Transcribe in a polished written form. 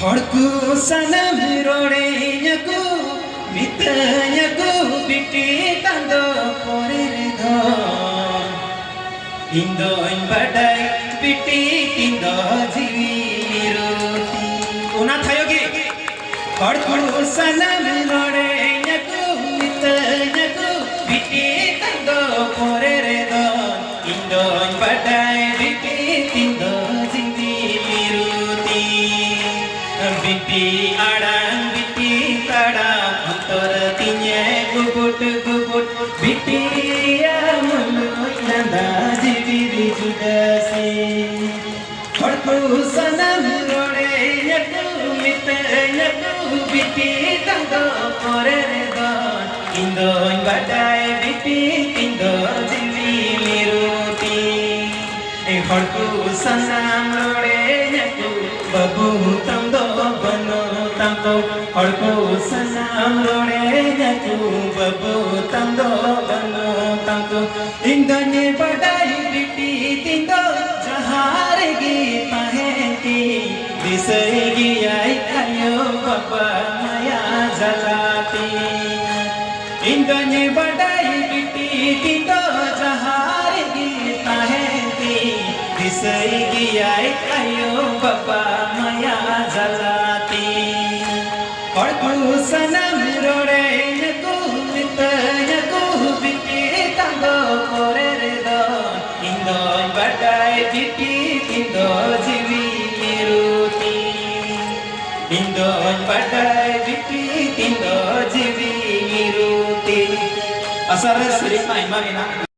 हड़कू सनम रोड़े नकू मित नकू बिटी तंदो पोरे धो इंदो इन बड़ाई बिटी इंदो जीवी रोती उना थायोगी हड़कू सनम रोड़े नकू मित नकू बिटी तंदो पोरे धो इंदो इन बड़ाई बिटी इंदो जीवी बिटी आड़ांग बिटी ताड़ांग अंतर तिन्ये गुबुट गुबुट बिटी या मुलु नंदा जीवी जुदासी हड़कू सनम रोड़े यकू मित यकू बिटी तंदो पोरे दो इंदो बटाई बिटी इंदो जीवी मिरुती हड़कू सनम रोड़े यकू बबू तंदो बनो तंदो हड़कू सनम रोड़े यकू बबू तंदो बनो तंदो इंदने बड़ाई बिटी तिंदो जहारेगी पहेती दिसेगी आई आयो बाबा माया जलाती इंदने बड़ाई बिटी तिंदो जहारेगी पहेती दिसेगी आई आयो बाबा माया जलाती हड़कू सनम रोड़े यकू मित यकू बिटी तंदो पोरे दो इंदो बटाई बिटी इंदो जीवी मिरुती इंदो बटाई बिटी इंदो जीवी मिरुती असर श्री माइमा